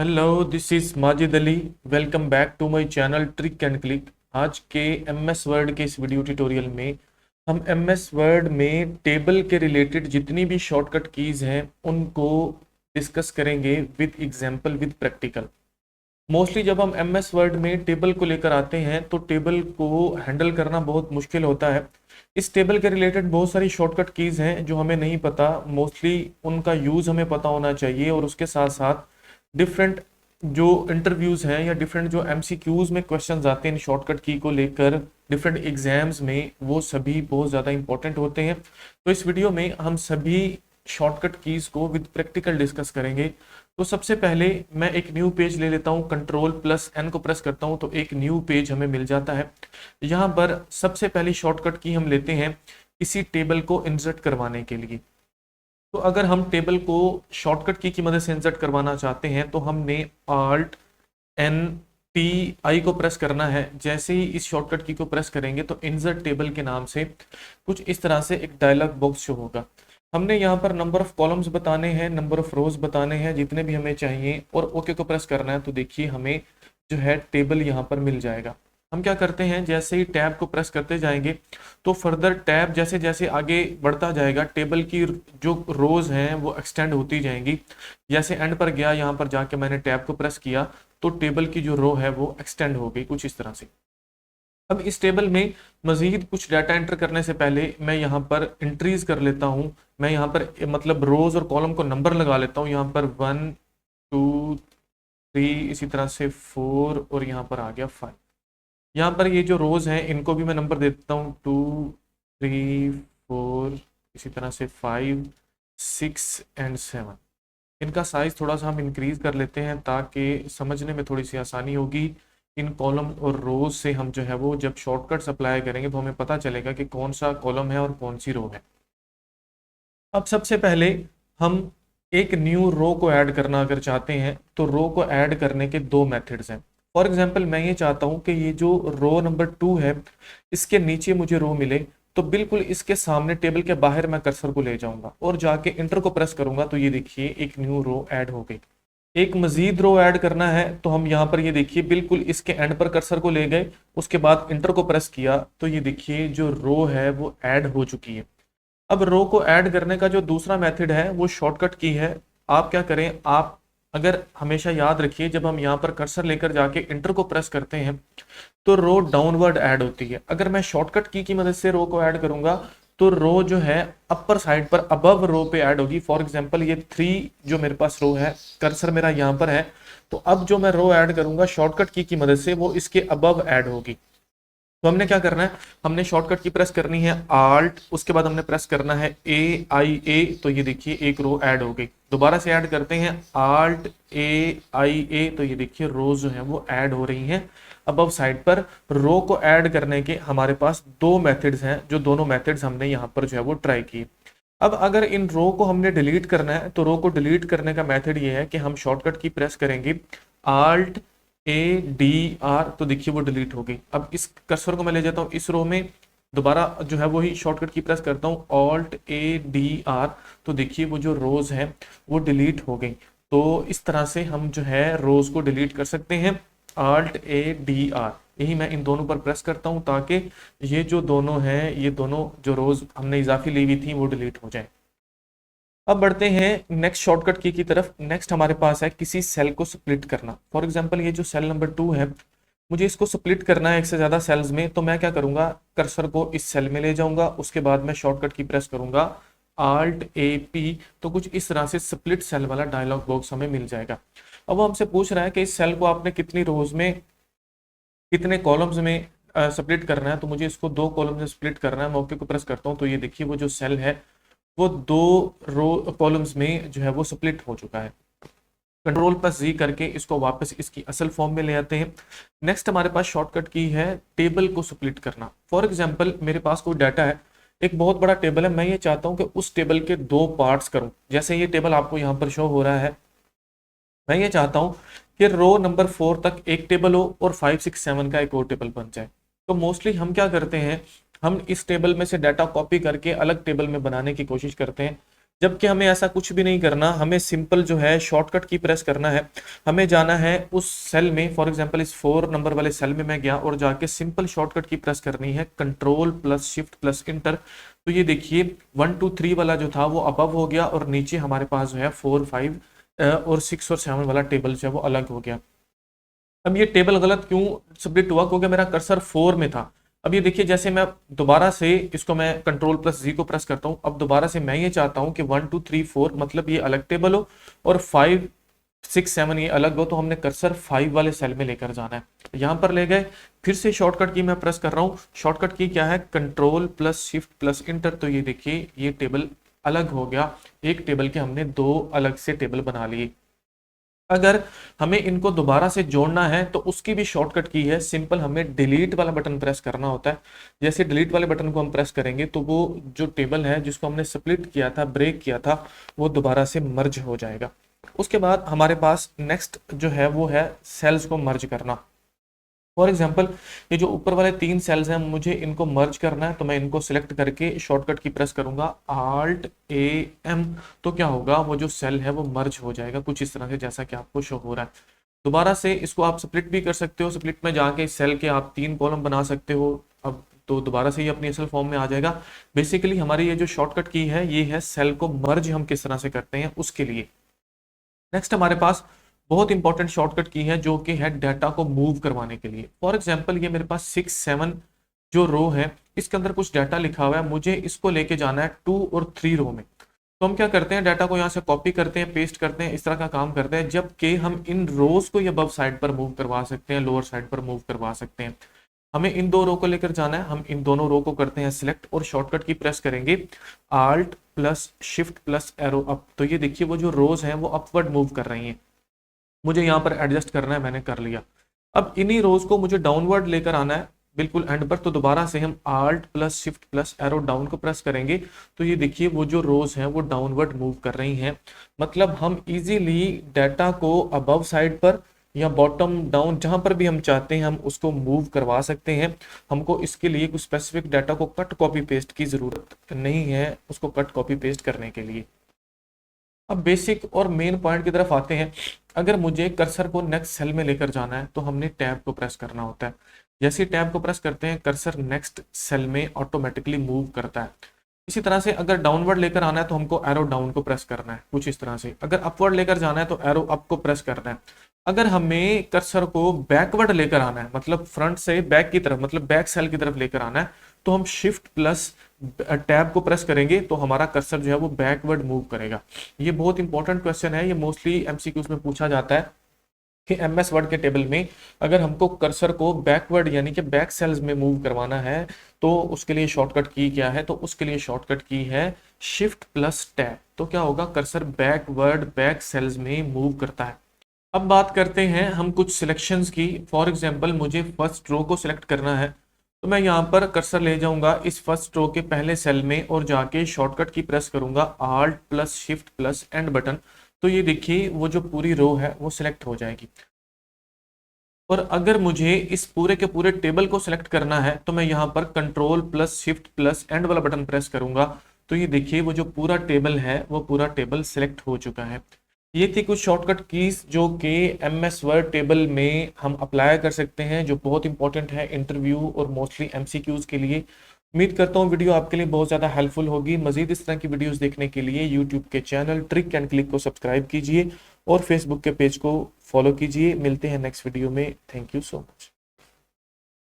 Hello, this is Majid Ali. Welcome back to my channel trick and click. आज के MS word के इस video tutorial में हम एमएस वर्ड में टेबल के रिलेटेड जितनी भी शॉर्टकट कीज़ हैं उनको डिस्कस करेंगे with example, with practical. Mostly जब हम एमएस वर्ड में टेबल को लेकर आते हैं तो टेबल को हैंडल करना बहुत मुश्किल होता है। इस टेबल के रिलेटेड बहुत सारी शॉर्टकट कीज़ हैं जो हमें नहीं पता। मोस्टली उनका यूज़ हमें पता होना चाहिए और उसके साथ साथ डिफरेंट जो इंटरव्यूज़ हैं या डिफरेंट जो एमसीक्यूज़ में क्वेश्चंस आते हैं इन शॉर्टकट की को लेकर डिफरेंट एग्जाम्स में, वो सभी बहुत ज़्यादा इंपॉर्टेंट होते हैं। तो इस वीडियो में हम सभी शॉर्टकट कीज़ को विद प्रैक्टिकल डिस्कस करेंगे। तो सबसे पहले मैं एक न्यू पेज ले लेता हूँ, कंट्रोल+N को प्रेस करता हूँ तो एक न्यू पेज हमें मिल जाता है। यहाँ पर सबसे पहली शॉर्टकट की हम लेते हैं किसी टेबल को इंसर्ट करवाने के लिए। तो अगर हम टेबल को शॉर्टकट की मदद से इंसर्ट करवाना चाहते हैं तो हमने Alt+N+T+I को प्रेस करना है। जैसे ही इस शॉर्टकट की को प्रेस करेंगे तो इंसर्ट टेबल के नाम से कुछ इस तरह से एक डायलॉग बॉक्स शो होगा। हमने यहाँ पर नंबर ऑफ कॉलम्स बताने हैं, नंबर ऑफ रोज बताने हैं, जितने भी हमें चाहिए, और ओके को प्रेस करना है। तो देखिए हमें जो है टेबल यहाँ पर मिल जाएगा। हम क्या करते हैं, जैसे ही टैब को प्रेस करते जाएंगे तो फर्दर टैब जैसे जैसे आगे बढ़ता जाएगा टेबल की जो रोज हैं वो एक्सटेंड होती जाएंगी। जैसे एंड पर गया, यहाँ पर जाके मैंने टैब को प्रेस किया तो टेबल की जो रो है वो एक्सटेंड हो गई कुछ इस तरह से। अब इस टेबल में मजीद कुछ डाटा एंटर करने से पहले मैं यहाँ पर इंट्रीज कर लेता हूँ। मैं यहाँ पर मतलब रोज और कॉलम को नंबर लगा लेता हूँ। यहाँ पर 1 2 3, इसी तरह से 4, और यहाँ पर आ गया 5। यहाँ पर ये जो रोज हैं इनको भी मैं नंबर दे देता हूँ, 2 3 4, इसी तरह से 5 6 एंड 7। इनका साइज थोड़ा सा हम इंक्रीज कर लेते हैं ताकि समझने में थोड़ी सी आसानी होगी। इन कॉलम और रोज से हम जो है वो जब शॉर्टकट्स अप्लाई करेंगे तो हमें पता चलेगा कि कौन सा कॉलम है और कौन सी रो है। अब सबसे पहले हम एक न्यू रो को ऐड करना अगर चाहते हैं तो रो को ऐड करने के दो मेथड्स हैं। फॉर एग्जांपल मैं ये चाहता हूं कि ये जो रो नंबर 2 है इसके नीचे मुझे रो मिले, तो बिल्कुल इसके सामने टेबल के बाहर मैं कर्सर को ले जाऊंगा और जाके इंटर को प्रेस करूंगा तो ये देखिए एक न्यू रो ऐड हो गई। एक मजीद रो ऐड करना है तो हम यहाँ पर ये देखिए बिल्कुल इसके एंड पर कर्सर को ले गए, उसके बाद इंटर को प्रेस किया तो ये देखिए जो रो है वो ऐड हो चुकी है। अब रो को ऐड करने का जो दूसरा मेथड है वो शॉर्टकट की है। आप क्या करें, आप अगर हमेशा याद रखिए जब हम यहाँ पर कर्सर लेकर जाके इंटर को प्रेस करते हैं तो रो डाउनवर्ड ऐड होती है। अगर मैं शॉर्टकट की मदद से रो को ऐड करूंगा तो रो जो है अपर साइड पर अबव रो पे ऐड होगी। फॉर एग्जांपल ये 3 जो मेरे पास रो है, कर्सर मेरा यहाँ पर है, तो अब जो मैं रो ऐड करूंगा शॉर्टकट की मदद से वो इसके अबव ऐड होगी। तो हमने क्या करना है, हमने शॉर्टकट की प्रेस करनी है आल्ट, उसके बाद हमने प्रेस करना है A I A, तो ये देखिए एक रो ऐड हो गई। दोबारा से ऐड करते हैं Alt+A+I+A, तो ये देखिए रोज जो है वो ऐड हो रही हैं अबव साइड पर। रो को ऐड करने के हमारे पास दो मेथड्स हैं, जो दोनों मेथड्स हमने यहाँ पर जो है वो ट्राई किए। अब अगर इन रो को हमने डिलीट करना है तो रो को डिलीट करने का मेथड ये है कि हम शॉर्टकट की प्रेस करेंगे Alt+A+D+R, तो देखिए वो डिलीट हो गई। अब इस कर्सर को मैं ले जाता हूँ इस रो में, दोबारा जो है वही शॉर्टकट की प्रेस करता हूँ Alt+A+D+R, तो देखिए वो जो रोज है वो डिलीट हो गई। तो इस तरह से हम जो है रोज को डिलीट कर सकते हैं Alt+A+D+R। यही मैं इन दोनों पर प्रेस करता हूँ ताकि ये जो दोनों हैं, ये दोनों जो रोज हमने इजाफी ली हुई थी वो डिलीट हो जाए। अब बढ़ते हैं नेक्स्ट शॉर्टकट की तरफ। नेक्स्ट हमारे पास है किसी सेल को स्प्लिट करना। फॉर एग्जांपल ये जो सेल नंबर 2 है, मुझे इसको स्प्लिट करना है एक से ज्यादा सेल्स में, तो मैं क्या करूंगा, कर्सर को इस सेल में ले जाऊंगा, उसके बाद मैं शॉर्टकट की प्रेस करूंगा Alt+A+P, तो कुछ इस तरह से स्प्लिट सेल वाला डायलॉग बॉक्स हमें मिल जाएगा। अब वो हमसे पूछ रहा है कि इस सेल को आपने कितनी रोज में, कितने कॉलम्स में स्प्लिट करना है, तो मुझे इसको 2 कॉलम में स्प्लिट करना है। मैं ओके को प्रेस करता हूँ तो ये देखिए वो जो सेल है वो 2 रो कॉलम्स में जो है वो स्प्लिट हो चुका है। Ctrl+Z करके इसको वापस इसकी असल फॉर्म में ले आते हैं। नेक्स्ट हमारे पास शॉर्टकट की है टेबल को स्प्लिट करना। फॉर एग्जांपल मेरे पास कोई डाटा है, एक बहुत बड़ा टेबल है, मैं ये चाहता हूं कि उस टेबल के 2 पार्ट्स करूं। जैसे ये टेबल आपको यहाँ पर शो हो रहा है, मैं ये चाहता हूं कि रो नंबर 4 तक एक टेबल हो और 5 6 7 का एक और टेबल बन जाए। तो मोस्टली हम क्या करते हैं, हम इस टेबल में से डाटा कॉपी करके अलग टेबल में बनाने की कोशिश करते हैं। जबकि हमें ऐसा कुछ भी नहीं करना, हमें सिंपल जो है शॉर्टकट की प्रेस करना है। हमें जाना है उस सेल में, फॉर एग्जांपल इस 4 नंबर वाले सेल में मैं गया और जाके सिंपल शॉर्टकट की प्रेस करनी है, control plus shift plus inter. तो ये देखिए 1 2 3 वाला जो था वो अबव हो गया और नीचे हमारे पास जो है 4 5 और 6 और 7 वाला टेबल जो है वो अलग हो गया। अब ये टेबल गलत क्यों स्प्लिट हुआ? क्योंकि मेरा कर्सर 4 में था। अब ये देखिए जैसे मैं दोबारा से इसको मैं कंट्रोल प्लस जी को प्रेस करता हूँ, अब दोबारा से मैं ये चाहता हूँ कि 1 2 3 4 मतलब ये अलग टेबल हो और 5 6 7 ये अलग हो, तो हमने कर्सर 5 वाले सेल में लेकर जाना है। यहाँ पर ले गए, फिर से शॉर्टकट की मैं प्रेस कर रहा हूँ। शॉर्टकट की क्या है? Control plus shift plus inter. तो ये देखिए ये टेबल अलग हो गया, एक टेबल के हमने दो अलग से टेबल बना लिए। अगर हमें इनको दोबारा से जोड़ना है तो उसकी भी शॉर्टकट की है, सिंपल हमें डिलीट वाला बटन प्रेस करना होता है। जैसे डिलीट वाले बटन को हम प्रेस करेंगे तो वो जो टेबल है जिसको हमने स्प्लिट किया था, ब्रेक किया था, वो दोबारा से मर्ज हो जाएगा। उसके बाद हमारे पास नेक्स्ट जो है वो है सेल्स को मर्ज करना। फॉर एग्जाम्पल ये जो ऊपर वाले 3 सेल्स हैं, मुझे इनको मर्ज करना है, तो मैं इनको सिलेक्ट करके शॉर्टकट की प्रेस करूंगा Alt A M। तो क्या होगा? वो जो सेल है वो मर्ज हो जाएगा कुछ इस तरह से, जैसा कि आपको शो हो रहा है। दोबारा से इसको आप स्प्लिट भी कर सकते हो, स्प्लिट में जाके इस सेल के आप 3 कॉलम बना सकते हो। अब तो दोबारा से ये अपनी असल फॉर्म में आ जाएगा। बेसिकली हमारी ये जो शॉर्टकट की है ये है सेल को मर्ज हम किस तरह से करते हैं उसके लिए। नेक्स्ट हमारे पास बहुत इंपॉर्टेंट शॉर्टकट की है जो कि है डाटा को मूव करवाने के लिए। फॉर एग्जांपल ये मेरे पास 6 7 जो रो है, इसके अंदर कुछ डाटा लिखा हुआ है, मुझे इसको लेके जाना है 2 और 3 रो में। तो हम क्या करते हैं? डाटा को यहाँ से कॉपी करते हैं, पेस्ट करते हैं, इस तरह का काम करते हैं, जबकि हम इन रोज को ये अबव साइड पर मूव करवा सकते हैं, लोअर साइड पर मूव करवा सकते हैं। हमें इन दो रो को लेकर जाना है, हम इन दोनों रो को करते हैं सिलेक्ट और शॉर्टकट की प्रेस करेंगे Alt plus shift plus arrow up. तो ये देखिए वो जो रोज हैं वो अपवर्ड मूव कर रही हैं, मुझे यहाँ पर एडजस्ट करना है, मैंने कर लिया। अब इन्हीं रोज को मुझे डाउनवर्ड लेकर आना है बिल्कुल एंड पर, तो दोबारा से हम Alt plus shift plus arrow down को प्रेस करेंगे। तो ये देखिए वो जो रोज हैं वो डाउनवर्ड मूव कर रही हैं। मतलब हम इजीली डाटा को अबव साइड पर या बॉटम डाउन जहां पर भी हम चाहते हैं हम उसको मूव करवा सकते हैं। हमको इसके लिए कुछ स्पेसिफिक डाटा को कट कॉपी पेस्ट की जरूरत नहीं है उसको कट कॉपी पेस्ट करने के लिए। अब बेसिक और मेन पॉइंट की तरफ आते हैं। अगर मुझे कर्सर को नेक्स्ट सेल में लेकर जाना है तो हमने टैब को प्रेस करना होता है। जैसे टैब को प्रेस करते हैं कर्सर नेक्स्ट सेल में ऑटोमेटिकली मूव करता है। इसी तरह से अगर डाउनवर्ड लेकर आना है तो हमको एरो डाउन को प्रेस करना है कुछ इस तरह से। अगर अपवर्ड लेकर जाना है तो एरो अप को प्रेस करना है। अगर हमें कर्सर को बैकवर्ड लेकर आना है, मतलब फ्रंट से बैक की तरफ, मतलब बैक सेल की तरफ लेकर आना है, तो हम शिफ्ट प्लस टैब को प्रेस करेंगे तो हमारा कर्सर जो है वो बैकवर्ड मूव करेगा। ये बहुत इंपॉर्टेंट क्वेश्चन है, ये मोस्टली एमसीक्यूज में पूछा जाता है कि एमएस वर्ड के टेबल में अगर हमको कर्सर को बैकवर्ड यानी कि बैक सेल्स में मूव करवाना है तो उसके लिए शॉर्टकट की क्या है? तो उसके लिए शॉर्टकट की है शिफ्ट प्लस टैब। तो क्या होगा? कर्सर बैकवर्ड बैक सेल्स में मूव करता है। अब बात करते हैं हम कुछ सिलेक्शंस की। फॉर एग्जांपल मुझे फर्स्ट रो को सिलेक्ट करना है, तो मैं यहाँ पर कर्सर ले जाऊंगा इस फर्स्ट रो के पहले सेल में और जाके शॉर्टकट की प्रेस करूंगा Alt plus shift plus and button. तो ये देखिए वो जो पूरी रो है वो सिलेक्ट हो जाएगी। और अगर मुझे इस पूरे के पूरे टेबल को सिलेक्ट करना है तो मैं यहाँ पर control plus shift plus and वाला बटन प्रेस करूंगा। तो ये देखिए वो जो पूरा टेबल है वो पूरा टेबल सिलेक्ट हो चुका है। ये थी कुछ शॉर्टकट कीज जो कि एमएस वर्ड टेबल में हम अप्लाई कर सकते हैं, जो बहुत इंपॉर्टेंट है इंटरव्यू और मोस्टली एमसीक्यूज के लिए। उम्मीद करता हूँ वीडियो आपके लिए बहुत ज़्यादा हेल्पफुल होगी। मजीद इस तरह की वीडियोस देखने के लिए यूट्यूब के चैनल ट्रिक एंड क्लिक को सब्सक्राइब कीजिए और फेसबुक के पेज को फॉलो कीजिए। मिलते हैं नेक्स्ट वीडियो में। Thank you so much.